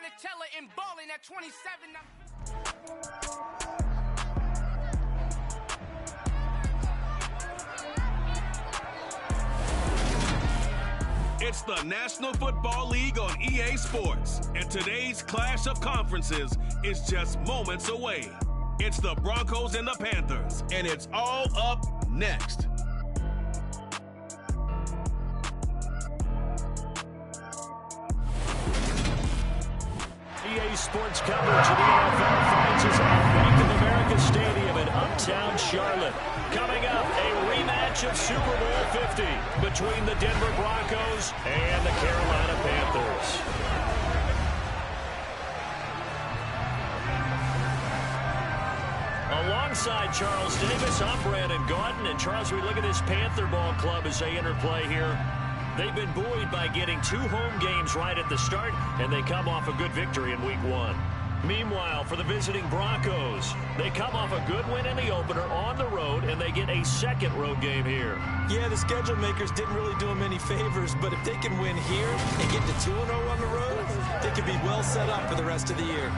Donatella and balling at 27. It's the National Football League on EA Sports, and today's clash of conferences is just moments away. It's the Broncos and the Panthers, and it's all up next. EA Sports coverage of the NFL finds us at Bank of America Stadium in Uptown Charlotte. Coming up, a rematch of Super Bowl 50 between the Denver Broncos and the Carolina Panthers. Alongside Charles Davis, I'm Brandon Gaudin. And Charles, we look at this Panther ball club as they interplay here. They've been buoyed by getting 2 home games right at the start, and they come off a good victory in Week 1. Meanwhile, for the visiting Broncos, they come off a good win in the opener on the road, and they get a second road game here. Yeah, the schedule makers didn't really do them any favors, but if they can win here and get to 2-0 on the road, they could be well set up for the rest of the year.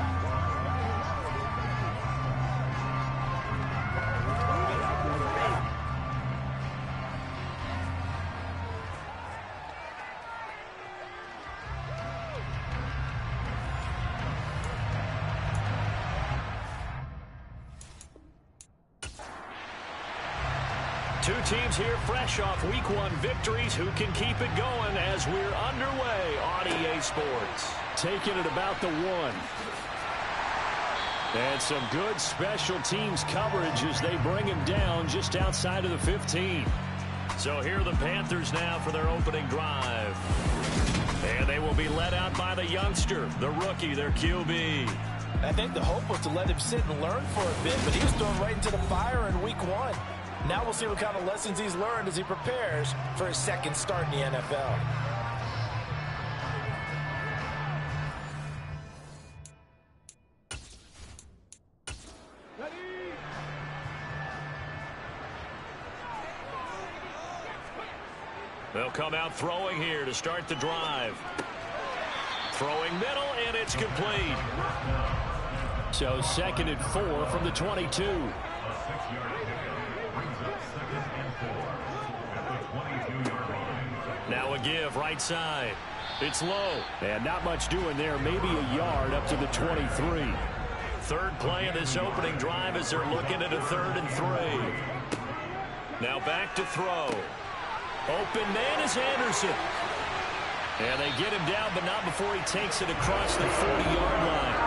Two teams here fresh off Week 1 victories. Who can keep it going as we're underway on EA Sports? Taking it about the 1. And some good special teams coverage as they bring him down just outside of the 15. So here are the Panthers now for their opening drive. And they will be led out by the youngster, the rookie, their QB. I think the hope was to let him sit and learn for a bit, but he was thrown right into the fire in Week 1. Now we'll see what kind of lessons he's learned as he prepares for his second start in the NFL. They'll come out throwing here to start the drive. Throwing middle, and it's complete. So 2nd and 4 from the 22. Now a give right side. It's low. And not much doing there. Maybe a yard up to the 23. Third play of this opening drive as they're looking at a 3rd and 3. Now back to throw. Open man is Anderson. And they get him down, but not before he takes it across the 40-yard line.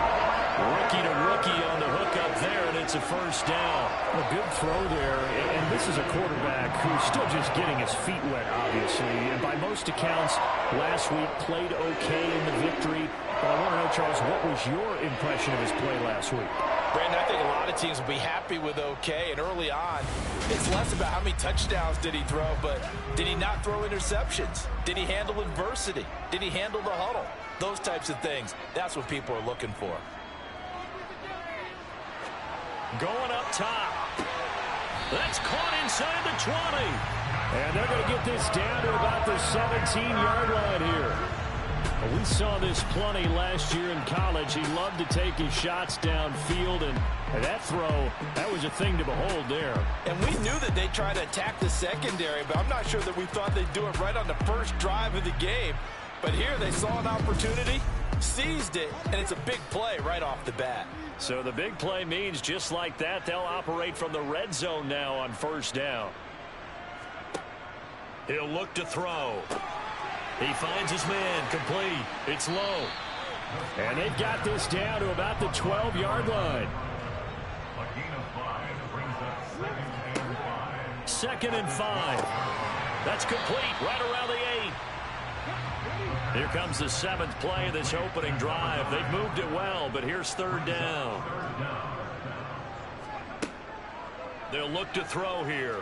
Rookie to rookie on the hook up there, and it's a first down. A good throw there, and this is a quarterback who's still just getting his feet wet, obviously. And by most accounts, last week played okay in the victory. But I want to know, Charles, what was your impression of his play last week? Brandon, I think a lot of teams will be happy with okay, and early on, it's less about how many touchdowns did he throw, but did he not throw interceptions? Did he handle adversity? Did he handle the huddle? Those types of things, that's what people are looking for. Going up top. That's caught inside the 20. And they're going to get this down to about the 17-yard line here. We saw this plenty last year in college. He loved to take his shots downfield, and that throw, that was a thing to behold there. And we knew that they'd try to attack the secondary, but I'm not sure that we thought they'd do it right on the first drive of the game. But here they saw an opportunity, seized it, and it's a big play right off the bat. So the big play means just like that, they'll operate from the red zone now on first down. He'll look to throw. He finds his man, complete. It's low. And they've got this down to about the 12-yard line. 2nd and 5. That's complete right around the 8. Here comes the 7th play of this opening drive. They've moved it well, but here's 3rd down. They'll look to throw here.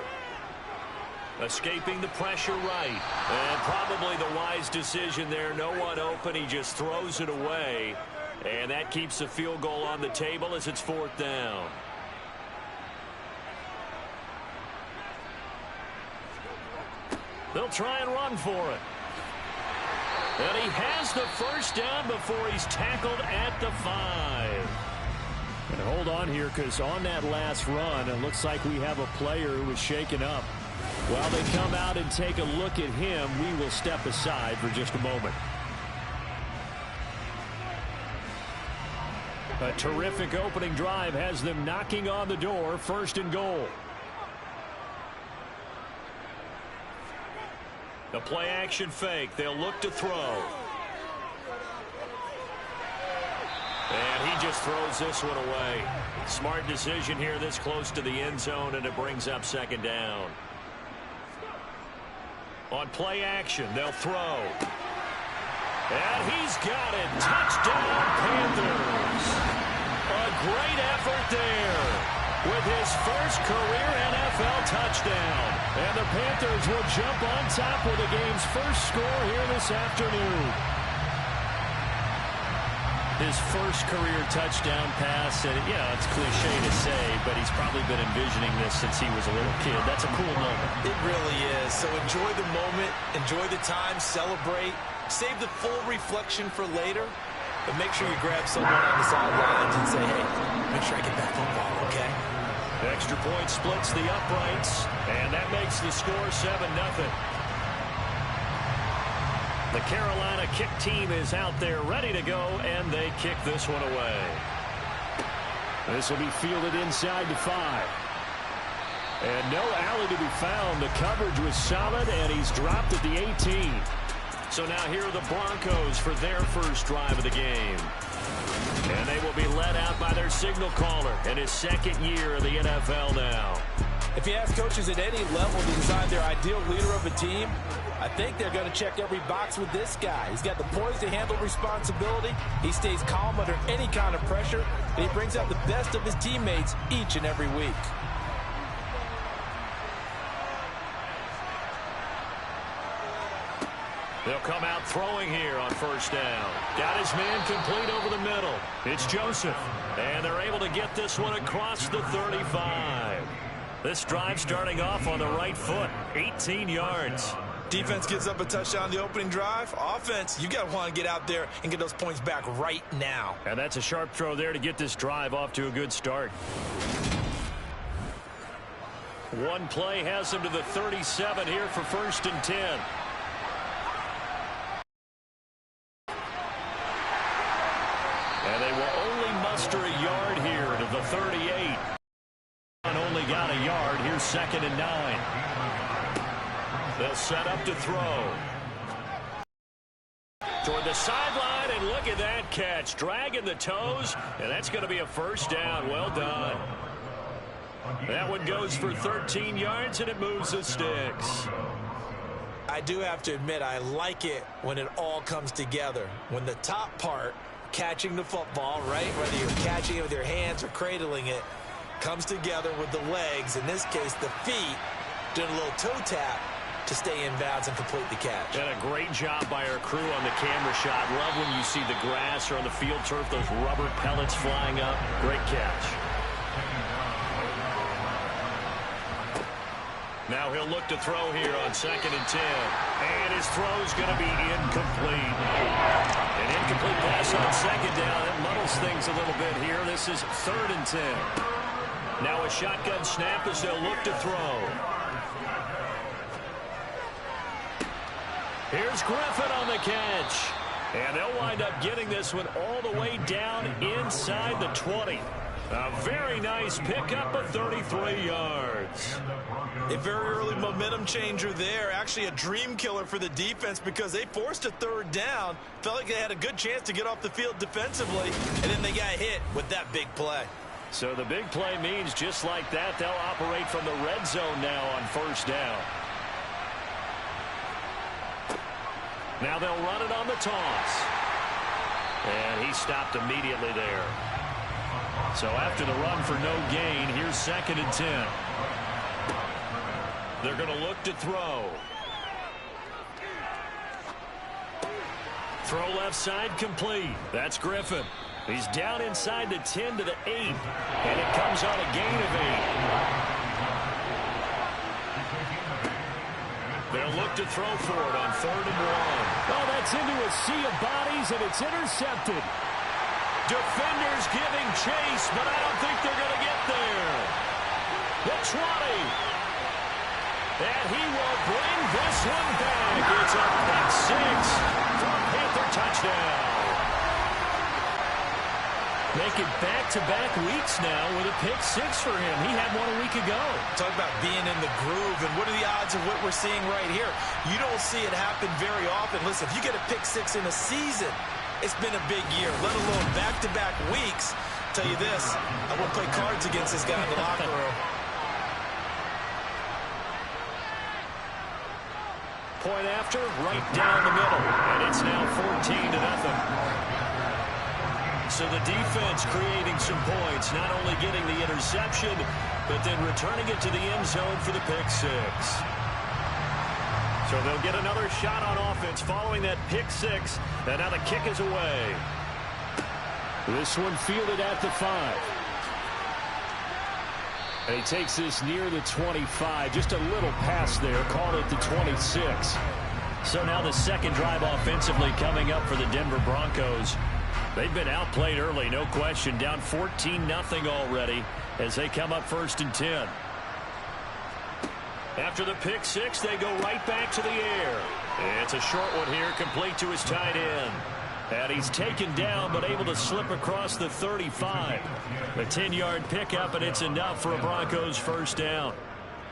Escaping the pressure right. And probably the wise decision there. No one open. He just throws it away. And that keeps the field goal on the table as it's 4th down. They'll try and run for it. And he has the first down before he's tackled at the 5. And hold on here, because on that last run, it looks like we have a player who was shaken up. While they come out and take a look at him, we will step aside for just a moment. A terrific opening drive has them knocking on the door, 1st and goal. The play action fake. They'll look to throw. And he just throws this one away. Smart decision here this close to the end zone, and it brings up 2nd down. On play action, they'll throw. And he's got it. Touchdown, Panthers. A great effort there with his first career NFL touchdown. And the Panthers will jump on top with the game's first score here this afternoon. His first career touchdown pass, and it's cliche to say, but he's probably been envisioning this since he was a little kid. That's a cool moment. It really is. So enjoy the moment, enjoy the time, celebrate, save the full reflection for later, but make sure you grab someone on the sidelines and say, hey, make sure I get that football, okay? Extra point splits the uprights, and that makes the score 7-0. The Carolina kick team is out there ready to go, and they kick this one away. This will be fielded inside the 5. And no alley to be found. The coverage was solid, and he's dropped at the 18. So now here are the Broncos for their first drive of the game. And they will be led out by their signal caller in his 2nd year of the NFL now. If you ask coaches at any level to design their ideal leader of a team, I think they're going to check every box with this guy. He's got the poise to handle responsibility. He stays calm under any kind of pressure, and he brings out the best of his teammates each and every week. They'll come out throwing here on 1st down. Got his man complete over the middle. It's Joseph. And they're able to get this one across the 35. This drive starting off on the right foot. 18 yards. Defense gets up a touchdown the opening drive. Offense, you got to want to get out there and get those points back right now. And that's a sharp throw there to get this drive off to a good start. One play has him to the 37 here for 1st and 10. And they will only muster a yard here to the 38. And only got a yard. Here's 2nd and 9. They'll set up to throw. Toward the sideline, and look at that catch. Dragging the toes, and that's going to be a 1st down. Well done. That one goes for 13 yards, and it moves the sticks. I do have to admit, I like it when it all comes together. When the top part, catching the football, right, whether you're catching it with your hands or cradling it, comes together with the legs, in this case the feet, doing a little toe tap to stay in bounds and complete the catch. And a great job by our crew on the camera shot. Love when you see the grass or on the field turf, those rubber pellets flying up. Great catch. Now he'll look to throw here on 2nd and 10. And his throw's going to be incomplete. An incomplete pass on 2nd down. It muddles things a little bit here. This is 3rd and 10. Now a shotgun snap as they'll look to throw. Here's Griffin on the catch. And they'll wind up getting this one all the way down inside the 20. A very nice pickup of 33 yards. A very early momentum changer there. Actually a dream killer for the defense because they forced a 3rd down. Felt like they had a good chance to get off the field defensively, and then they got hit with that big play. So the big play means just like that, they'll operate from the red zone now on 1st down. Now they'll run it on the toss. And he stopped immediately there. So after the run for no gain, here's 2nd and 10. They're going to look to throw. Throw left side complete. That's Griffin. He's down inside the 10 to the 8. And it comes on a gain of 8. They'll They'll look to throw for it on 3rd and 1. Oh, that's into a sea of bodies, and it's intercepted. Defenders giving chase, but I don't think they're going to get there. The 20. And he will bring this one back. It's a pick 6 for a Panther touchdown. Make it back-to-back weeks now with a pick 6 for him. He had one a week ago. Talk about being in the groove, and what are the odds of what we're seeing right here? You don't see it happen very often. Listen, if you get a pick 6 in a season, it's been a big year, let alone back-to-back weeks. I'll tell you this, I won't play cards against this guy in the locker room. Point after, right down the middle, and it's now 14-0. So the defense creating some points, not only getting the interception, but then returning it to the end zone for the pick 6. So they'll get another shot on offense following that pick 6, and now the kick is away. This one fielded at the 5. And he takes this near the 25. Just a little pass there. Called it the 26. So now the second drive offensively coming up for the Denver Broncos. They've been outplayed early, no question. Down 14-0 already as they come up 1st and 10. After the pick 6, they go right back to the air. It's a short one here, complete to his tight end. And he's taken down, but able to slip across the 35. A 10-yard pickup, and it's enough for a Broncos first down.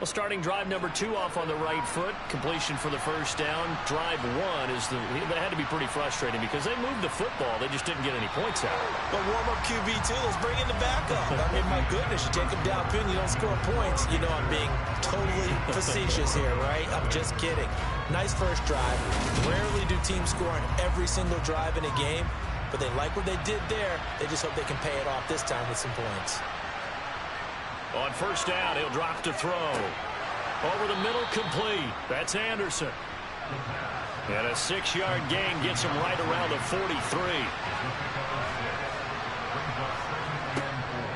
Well, starting drive number 2 off on the right foot. Completion for the first down. Drive 1 is that had to be pretty frustrating because they moved the football. They just didn't get any points out. But warm-up QB, too. Let's bring in the backup. I mean, my goodness, you take him down, and you don't score points. You know I'm being totally facetious here, right? I'm just kidding. Nice first drive. Rarely do teams score on every single drive in a game, but they like what they did there. They just hope they can pay it off this time with some points. On first down, he'll drop to throw. Over the middle, complete. That's Anderson. And a 6-yard gain gets him right around the 43.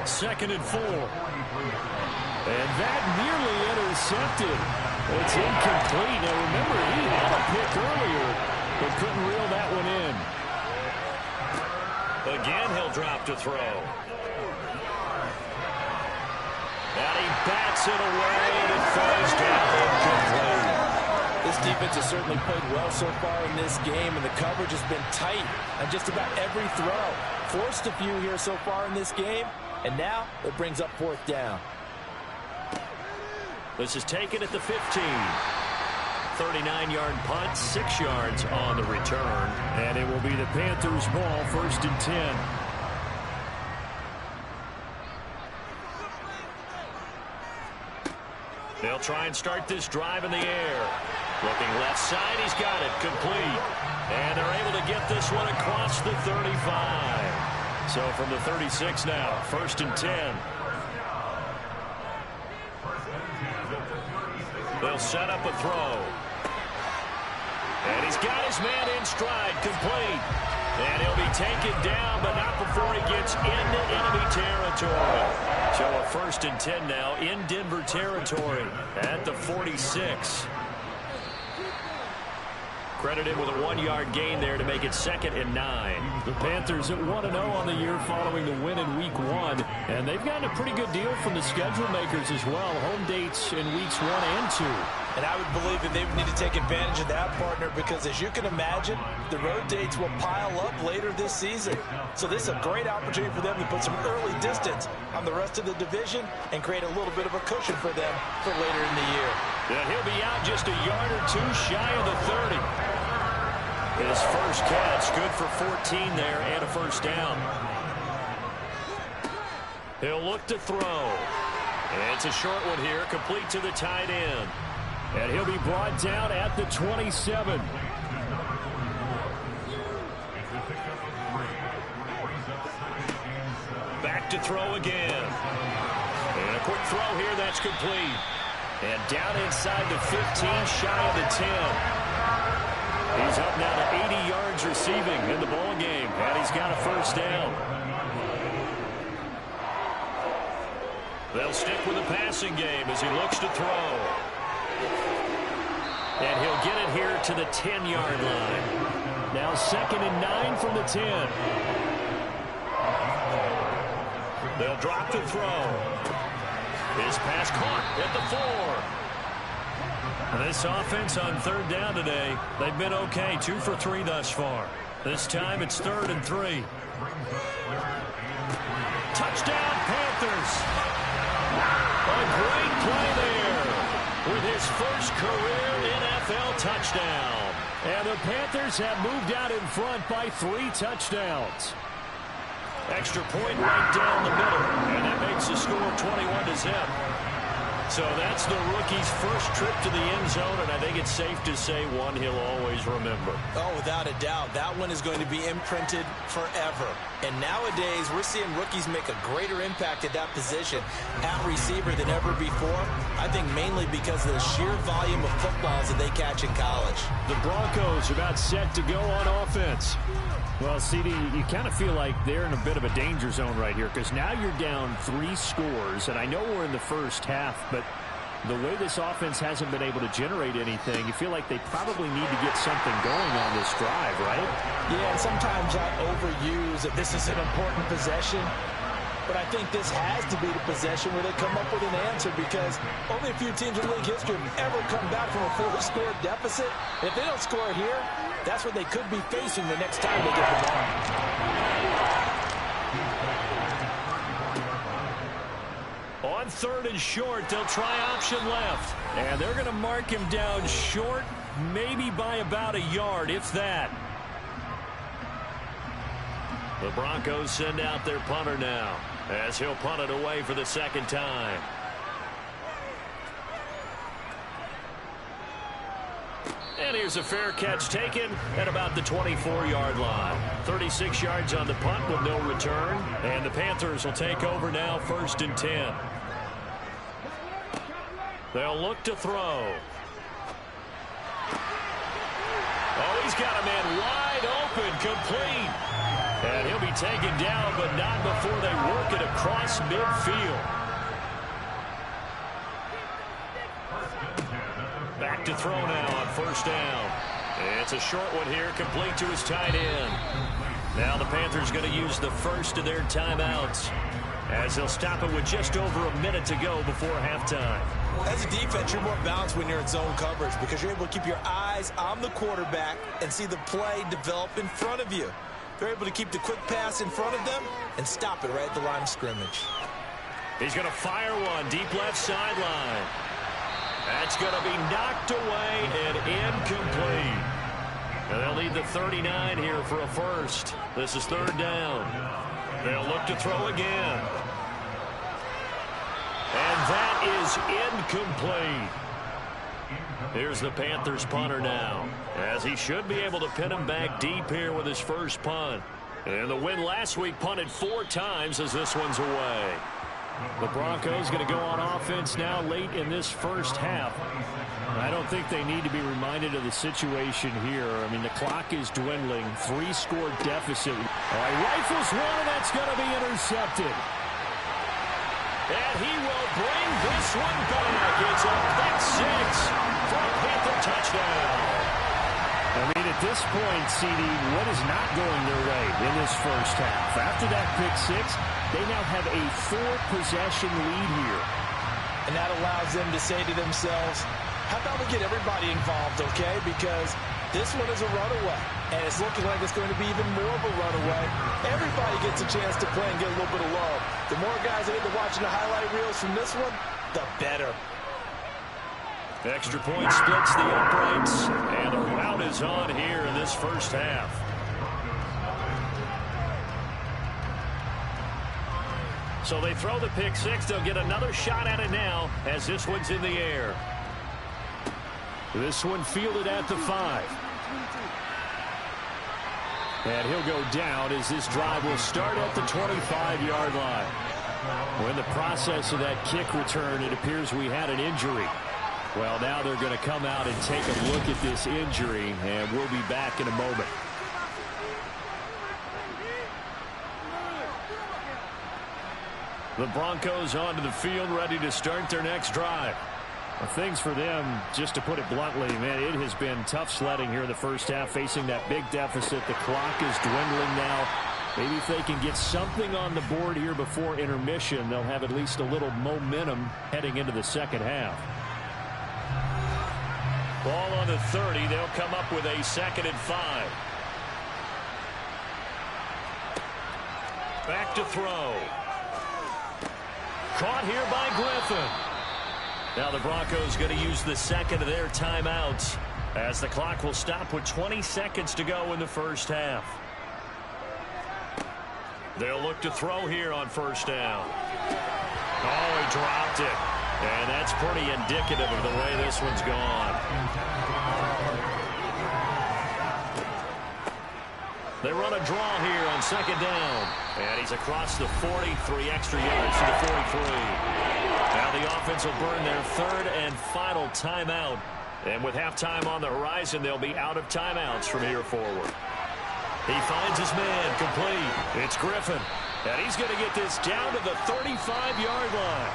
2nd and 4. And that nearly intercepted. It's incomplete. Now remember, he had a pick earlier, but couldn't reel that one in. Again, he'll drop to throw. And he bats it away, and it falls down incomplete. This defense has certainly played well so far in this game, and the coverage has been tight on just about every throw. Forced a few here so far in this game, and now it brings up 4th down. This is taken at the 15. 39-yard punt, 6 yards on the return. And it will be the Panthers' ball, 1st and 10. They'll try and start this drive in the air. Looking left side, he's got it, complete. And they're able to get this one across the 35. So from the 36 now, 1st and 10. They'll set up a throw. And he's got his man in stride, complete. And he'll be taken down, but not before he gets into enemy territory. So a 1st and 10 now in Denver territory at the 46. Credited with a 1-yard gain there to make it 2nd and 9. The Panthers at 1-0 on the year following the win in Week 1. And they've gotten a pretty good deal from the schedule makers as well. Home dates in Weeks 1 and 2. And I would believe that they would need to take advantage of that, partner, because as you can imagine, the road dates will pile up later this season. So this is a great opportunity for them to put some early distance on the rest of the division and create a little bit of a cushion for them for later in the year. Yeah, he'll be out just a yard or 2 shy of the 30. His first catch, good for 14 there and a first down. He'll look to throw. It's a short one here, complete to the tight end. And he'll be brought down at the 27. Back to throw again. And a quick throw here, that's complete. And down inside the 15, shy of the 10. He's up now to 80 yards receiving in the ball game, and he's got a first down. They'll stick with the passing game as he looks to throw. And he'll get it here to the 10-yard line. Now 2nd and 9 from the 10. They'll drop the throw. His pass caught at the 4. This offense on 3rd down today, they've been okay. 2 for 3 thus far. This time it's 3rd and 3. Touchdown, Panthers. A great play there with his first career NFL touchdown. And the Panthers have moved out in front by 3 touchdowns. Extra point right down the middle, and that makes the score 21-0. So that's the rookie's first trip to the end zone, and I think it's safe to say one he'll always remember. Oh, without a doubt. That one is going to be imprinted forever. And nowadays, we're seeing rookies make a greater impact at that position at receiver than ever before. I think mainly because of the sheer volume of footballs that they catch in college. The Broncos about set to go on offense. Well, CD, you kind of feel like they're in a bit of a danger zone right here because now you're down 3 scores, and I know we're in the first half, but the way this offense hasn't been able to generate anything, you feel like they probably need to get something going on this drive, right? Yeah, and sometimes I overuse that this is an important possession, but I think this has to be the possession where they come up with an answer because only a few teams in league history have ever come back from a 4-score deficit. And if they don't score here, that's what they could be facing the next time they get the ball. On 3rd and short, they'll try option left. And they're going to mark him down short, maybe by about a yard, if that. The Broncos send out their punter now as he'll punt it away for the 2nd time. And here's a fair catch taken at about the 24-yard line. 36 yards on the punt with no return. And the Panthers will take over now 1st and 10. They'll look to throw. Oh, he's got a man wide open, complete. And he'll be taken down, but not before they work it across midfield. Back to throw now on 1st down. It's a short one here, complete to his tight end. Now the Panthers going to use the first of their timeouts as they'll stop it with just over a minute to go before halftime. As a defense, you're more balanced when you're in zone coverage because you're able to keep your eyes on the quarterback and see the play develop in front of you. They're able to keep the quick pass in front of them and stop it right at the line of scrimmage. He's going to fire one deep left sideline. That's going to be knocked away and incomplete. And they'll need the 39 here for a first. This is 3rd down. They'll look to throw again. And that is incomplete. Here's the Panthers punter now, as he should be able to pin him back deep here with his first punt. And the win last week punted 4 times as this one's away. The Broncos going to go on offense now late in this first half. I don't think they need to be reminded of the situation here. I mean, the clock is dwindling. 3-score deficit. All right, rifles one, and that's going to be intercepted. And he will bring this one back. It's a pick 6 for a Panther touchdown. I mean, at this point, CD, what is not going their way in this first half? After that pick 6, they now have a 4-possession lead here. And that allows them to say to themselves, how about we get everybody involved, okay? Because this one is a runaway, and it's looking like it's going to be even more of a runaway. Everybody gets a chance to play and get a little bit of love. The more guys that end up watching the highlight reels from this one, the better. Extra point splits the uprights, and a rout is on here in this first half. So they throw the pick 6. They'll get another shot at it now as this one's in the air. This one fielded at the 5. And he'll go down as this drive will start at the 25-yard line. Well, in the process of that kick return, it appears we had an injury. Well, now they're going to come out and take a look at this injury, and we'll be back in a moment. The Broncos onto the field, ready to start their next drive. Well, things for them, just to put it bluntly, man, it has been tough sledding here in the first half, facing that big deficit. The clock is dwindling now. Maybe if they can get something on the board here before intermission, they'll have at least a little momentum heading into the second half. Ball on the 30. They'll come up with a 2nd and 5. Back to throw. Caught here by Griffin. Now the Broncos going to use the second of their timeouts as the clock will stop with 20 seconds to go in the first half. They'll look to throw here on first down. Oh, he dropped it. And that's pretty indicative of the way this one's gone. They run a draw here on 2nd down. And he's across the 40, 3 extra yards to the 43. Now the offense will burn their 3rd and final timeout. And with halftime on the horizon, they'll be out of timeouts from here forward. He finds his man complete. It's Griffin. And he's going to get this down to the 35-yard line.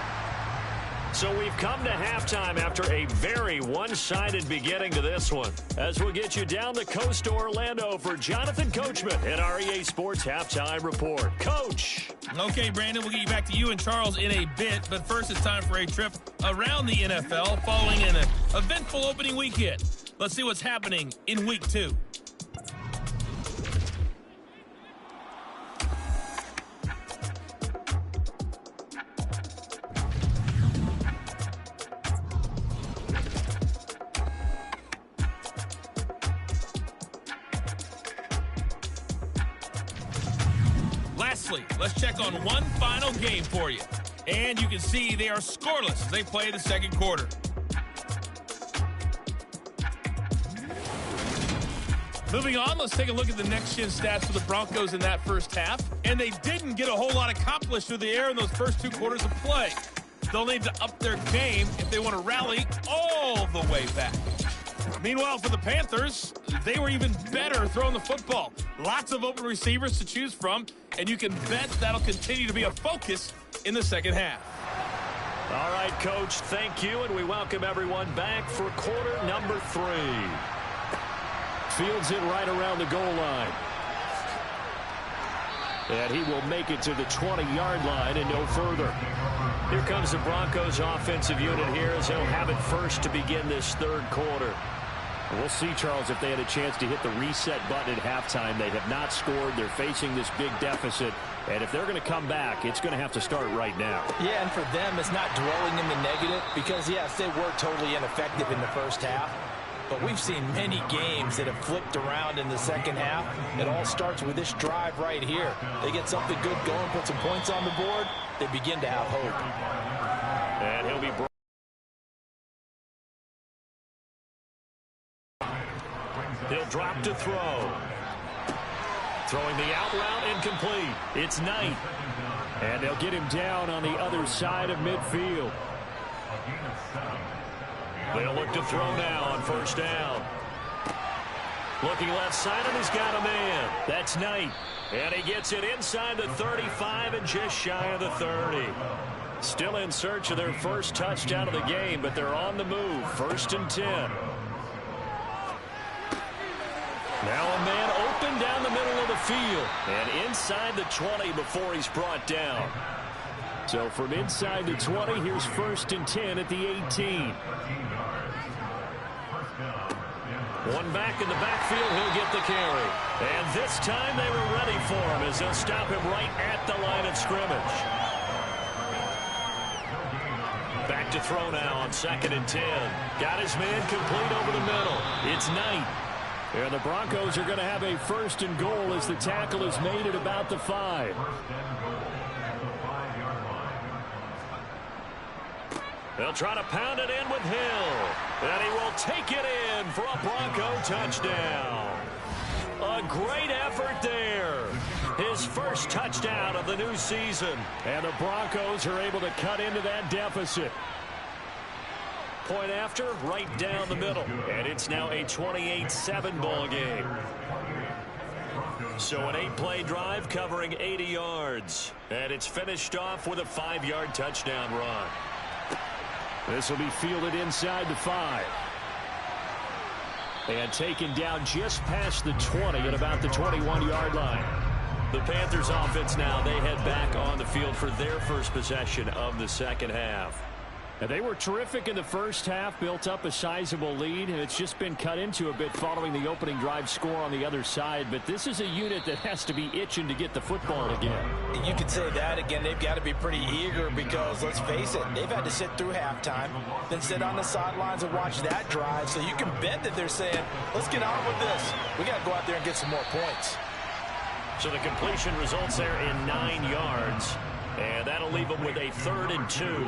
So we've come to halftime after a very one-sided beginning to this one. As we'll get you down the coast to Orlando for Jonathan Coachman in our EA Sports Halftime Report. Coach. Okay, Brandon, we'll get you back to you and Charles in a bit. But first, it's time for a trip around the NFL following an eventful opening weekend. Let's see what's happening in Week 2. Let's check on one final game for you. And you can see they are scoreless as they play the second quarter. Moving on, let's take a look at the next-gen stats for the Broncos in that first half. And they didn't get a whole lot accomplished through the air in those first 2 quarters of play. They'll need to up their game if they want to rally all the way back. Meanwhile, for the Panthers, they were even better throwing the football. Lots of open receivers to choose from, and you can bet that'll continue to be a focus in the second half. All right, Coach, thank you, and we welcome everyone back for quarter number 3. Fields it right around the goal line. And he will make it to the 20-yard line and no further. Here comes the Broncos offensive unit here as they'll have it first to begin this 3rd quarter. We'll see, Charles, if they had a chance to hit the reset button at halftime. They have not scored. They're facing this big deficit. And if they're going to come back, it's going to have to start right now. Yeah, and for them, it's not dwelling in the negative because, yes, they were totally ineffective in the first half. But we've seen many games that have flipped around in the second half. It all starts with this drive right here. They get something good going, put some points on the board, they begin to have hope. And he'll be brought. He'll drop to throw. Throwing the out route incomplete. It's Knight. And they'll get him down on the other side of midfield. They'll look to throw now on first down. Looking left side, and he's got a man. That's Knight. And he gets it inside the 35 and just shy of the 30. Still in search of their first touchdown of the game, but they're on the move. 1st and 10. Now a man open down the middle of the field. And inside the 20 before he's brought down. So from inside the 20, here's 1st and 10 at the 18. One back in the backfield, he'll get the carry. And this time they were ready for him as they'll stop him right at the line of scrimmage. Back to throw now on 2nd and 10. Got his man complete over the middle. It's Knight. And the Broncos are going to have a 1st and goal as the tackle is made at about the 5. They'll try to pound it in with Hill. And he will take it in for a Bronco touchdown. A great effort there. His first touchdown of the new season. And the Broncos are able to cut into that deficit. Point after, right down the middle. And it's now a 28-7 ball game. So an 8-play drive covering 80 yards. And it's finished off with a 5-yard touchdown run. This will be fielded inside the 5. And taken down just past the 20 at about the 21-yard line. The Panthers offense now, they head back on the field for their first possession of the second half. And they were terrific in the first half, built up a sizable lead, and it's just been cut into a bit following the opening drive score on the other side. But this is a unit that has to be itching to get the football again. You could say that again. They've got to be pretty eager because, let's face it, they've had to sit through halftime, then sit on the sidelines and watch that drive. So you can bet that they're saying, let's get on with this. We got to go out there and get some more points. So the completion results there in 9 yards, and that'll leave them with a 3rd and 2.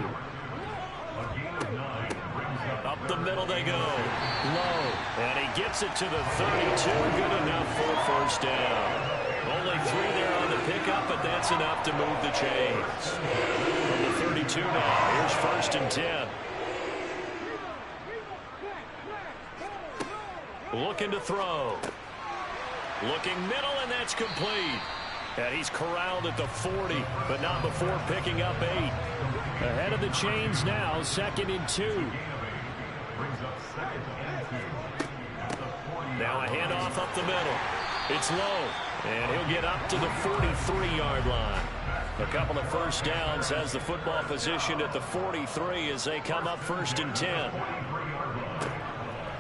Up the middle they go. Low. And he gets it to the 32. Good enough for a first down. Only 3 there on the pickup, but that's enough to move the chains. From the 32 now, here's 1st and 10. Looking to throw. Looking middle, and that's complete. And he's corralled at the 40, but not before picking up 8. Ahead of the chains now, 2nd and 2. Now a handoff up the middle. It's low, and he'll get up to the 43-yard line. A couple of first downs has the football positioned at the 43 as they come up 1st and 10.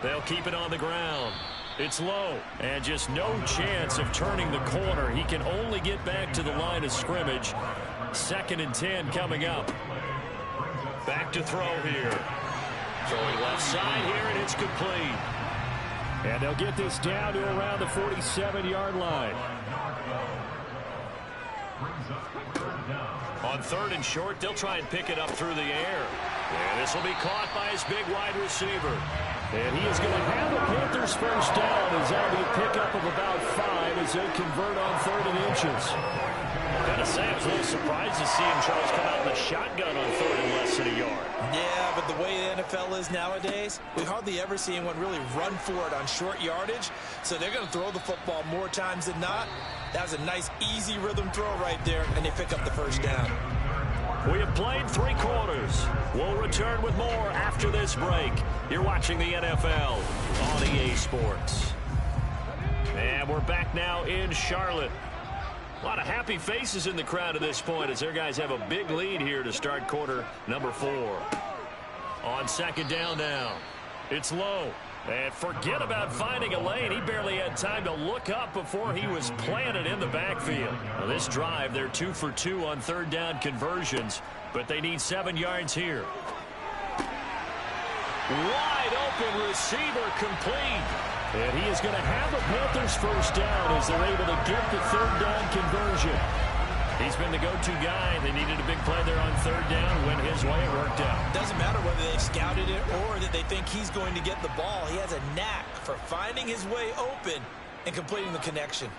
They'll keep it on the ground. It's low, and just no chance of turning the corner. He can only get back to the line of scrimmage. 2nd and 10 coming up. Back to throw here. Throwing left side here, and it's complete. And they'll get this down to around the 47-yard line. On 3rd and short, they'll try and pick it up through the air. And this will be caught by his big wide receiver. And he is going to have the Panthers first down as that'll be a pickup of about 5 as they convert on 3rd and inches. Gotta say, I was a little surprised to see him, Charles, come out in the shotgun on 3rd and less than a yard. Yeah, but the way the NFL is nowadays, we hardly ever see anyone really run for it on short yardage. So they're going to throw the football more times than not. That was a nice, easy rhythm throw right there, and they pick up the first down. We have played 3 quarters. We'll return with more after this break. You're watching the NFL on EA Sports. And we're back now in Charlotte. A lot of happy faces in the crowd at this point as their guys have a big lead here to start quarter number 4. On 2nd down now. It's low. And forget about finding a lane. He barely had time to look up before he was planted in the backfield. Now this drive, they're 2 for 2 on 3rd down conversions, but they need 7 yards here. Wide open receiver complete. And he is going to have the Panthers first down as they're able to get the 3rd down conversion. He's been the go-to guy. They needed a big play there on 3rd down. Went his way. It worked out. Doesn't matter whether they scouted it or that they think he's going to get the ball. He has a knack for finding his way open and completing the connection.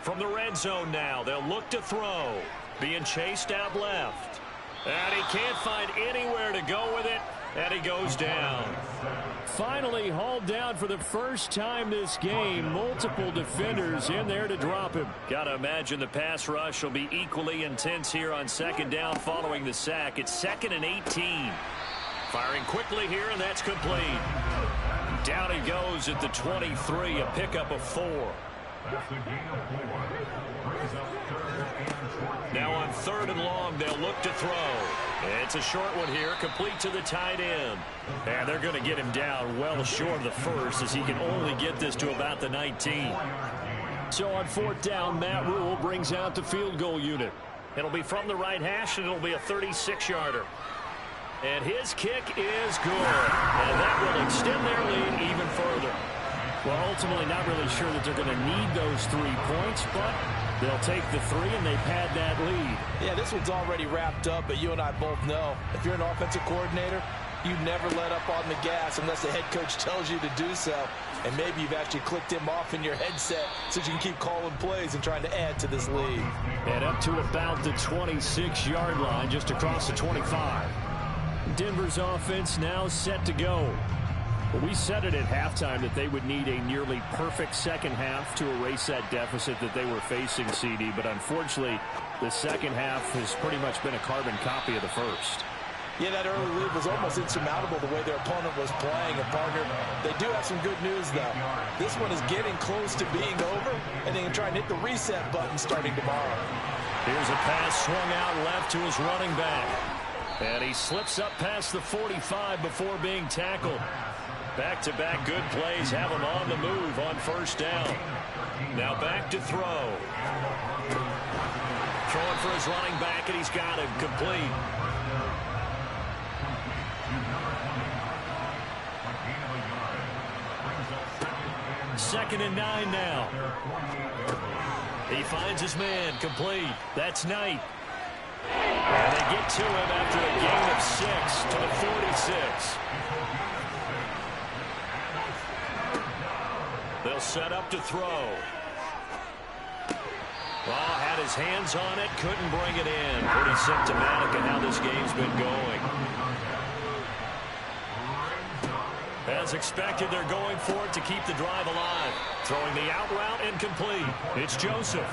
From the red zone now, they'll look to throw. Being chased out left. And he can't find anywhere to go with it. And he goes down. Finally hauled down for the first time this game. Multiple defenders in there to drop him. Got to imagine the pass rush will be equally intense here on 2nd down following the sack. It's 2nd and 18. Firing quickly here, and that's complete. Down he goes at the 23, a pickup of 4. Now on 3rd and long, they'll look to throw. It's a short one here, complete to the tight end. And they're going to get him down well short of the first as he can only get this to about the 19. So on 4th down, Matt Rule brings out the field goal unit. It'll be from the right hash, and it'll be a 36-yarder. And his kick is good. And that will extend their lead even further. Well, ultimately not really sure that they're going to need those 3 points, but they'll take the 3 and they've had that lead. Yeah, this one's already wrapped up, but you and I both know if you're an offensive coordinator, you never let up on the gas unless the head coach tells you to do so. And maybe you've actually clicked him off in your headset so you can keep calling plays and trying to add to this lead. And up to about the 26-yard line, just across the 25. Denver's offense now set to go. We said it at halftime that they would need a nearly perfect second half to erase that deficit that they were facing, CD. But unfortunately, the second half has pretty much been a carbon copy of the first. Yeah, that early lead was almost insurmountable the way their opponent was playing. And, partner, they do have some good news, though. This one is getting close to being over, and they can try and hit the reset button starting tomorrow. Here's a pass swung out left to his running back. And he slips up past the 45 before being tackled. Back-to-back good plays have him on the move on first down. Now back to throw. Throwing for his running back, and he's got him complete. Second and 9 now. He finds his man complete. That's Knight. And they get to him after a gain of 6 to the 46. They'll set up to throw. Well, had his hands on it, couldn't bring it in. Pretty symptomatic of how this game's been going. As expected, they're going for it to keep the drive alive. Throwing the out route incomplete. It's Joseph.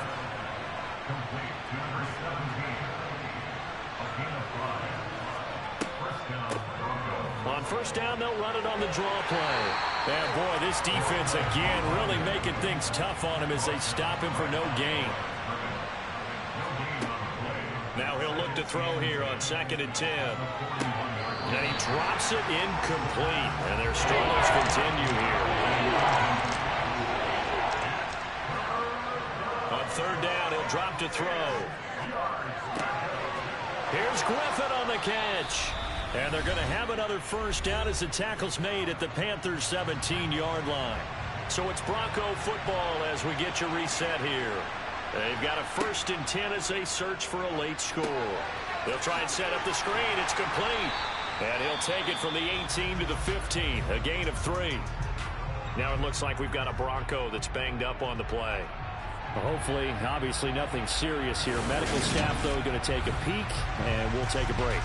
On first down, they'll run it on the draw play. And boy, this defense again really making things tough on him as they stop him for no gain. Now he'll look to throw here on 2nd and 10. And he drops it incomplete. And their struggles continue here. On 3rd down, he'll drop to throw. Here's Griffin on the catch. And they're going to have another first down as the tackle's made at the Panthers' 17-yard line. So it's Bronco football as we get your reset here. They've got a 1st and 10 as they search for a late score. They'll try and set up the screen. It's complete. And he'll take it from the 18 to the 15, a gain of 3. Now it looks like we've got a Bronco that's banged up on the play. Well, hopefully, obviously nothing serious here. Medical staff, though, going to take a peek, and we'll take a break.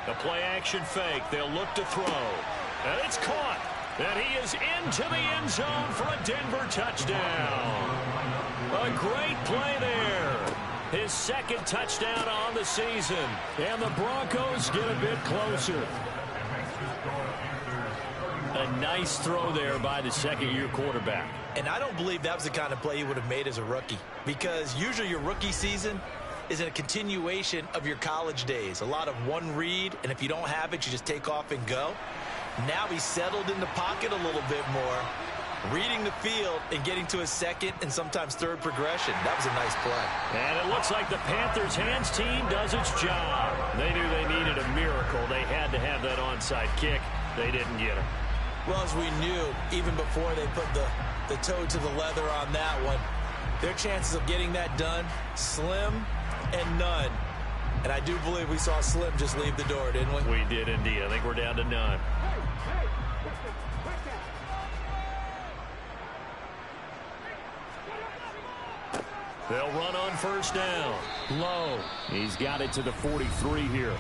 The play-action fake. They'll look to throw. And it's caught. And he is into the end zone for a Denver touchdown. A great play there. His 2nd touchdown on the season. And the Broncos get a bit closer. A nice throw there by the 2nd-year quarterback. And I don't believe that was the kind of play he would have made as a rookie. Because usually your rookie season is a continuation of your college days. A lot of one read, and if you don't have it, you just take off and go. Now he's settled in the pocket a little bit more, reading the field and getting to his 2nd and sometimes 3rd progression. That was a nice play. And it looks like the Panthers' hands team does its job. They knew they needed a miracle. They had to have that onside kick. They didn't get it. Well, as we knew, even before they put the toe to the leather on that one, their chances of getting that done, slim and none. And I do believe we saw Slim just leave the door, didn't we? We did indeed. I think we're down to none. They'll run on first down. Low. He's got it to the 43 here.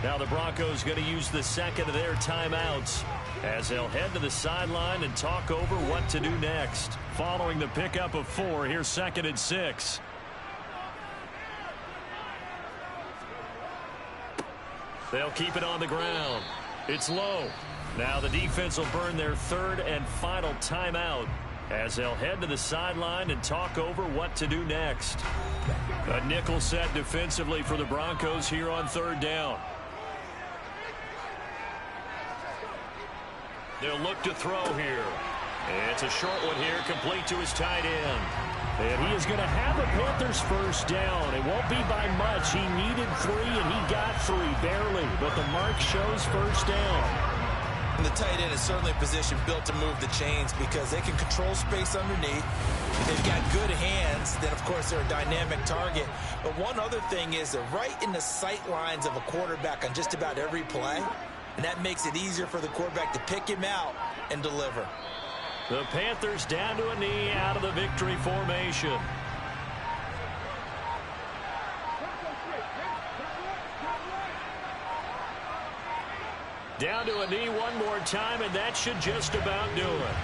Now the Broncos going to use the 2nd of their timeouts as they'll head to the sideline and talk over what to do next. Following the pickup of 4, here's 2nd and 6. They'll keep it on the ground. It's low. Now the defense will burn their 3rd and final timeout as they'll head to the sideline and talk over what to do next. A nickel set defensively for the Broncos here on 3rd down. They'll look to throw here. It's a short one here, complete to his tight end. And he is going to have a Panthers first down. It won't be by much. He needed 3, and he got 3, barely. But the mark shows first down. And the tight end is certainly a position built to move the chains because they can control space underneath. They've got good hands. Then, of course, they're a dynamic target. But one other thing is they're right in the sight lines of a quarterback on just about every play. And that makes it easier for the quarterback to pick him out and deliver. The Panthers down to a knee out of the victory formation. Down to a knee one more time, and that should just about do it.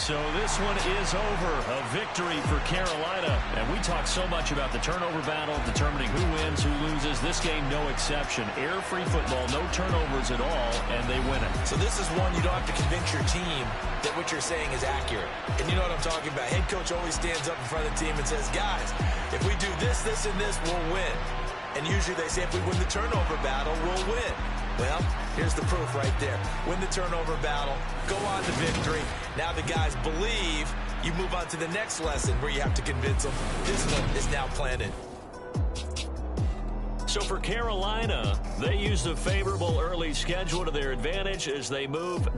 So this one is over. A victory for Carolina. And we talk so much about the turnover battle, determining who wins, who loses. This game, no exception. Air-free football, no turnovers at all, and they win it. So this is one you don't have to convince your team that what you're saying is accurate. And you know what I'm talking about. Head coach always stands up in front of the team and says, guys, if we do this, this, and this, we'll win. And usually they say if we win the turnover battle, we'll win. Well, here's the proof right there. Win the turnover battle, go on to victory. Now the guys believe. You move on to the next lesson where you have to convince them. This one is now planted. So for Carolina, they used a favorable early schedule to their advantage as they move to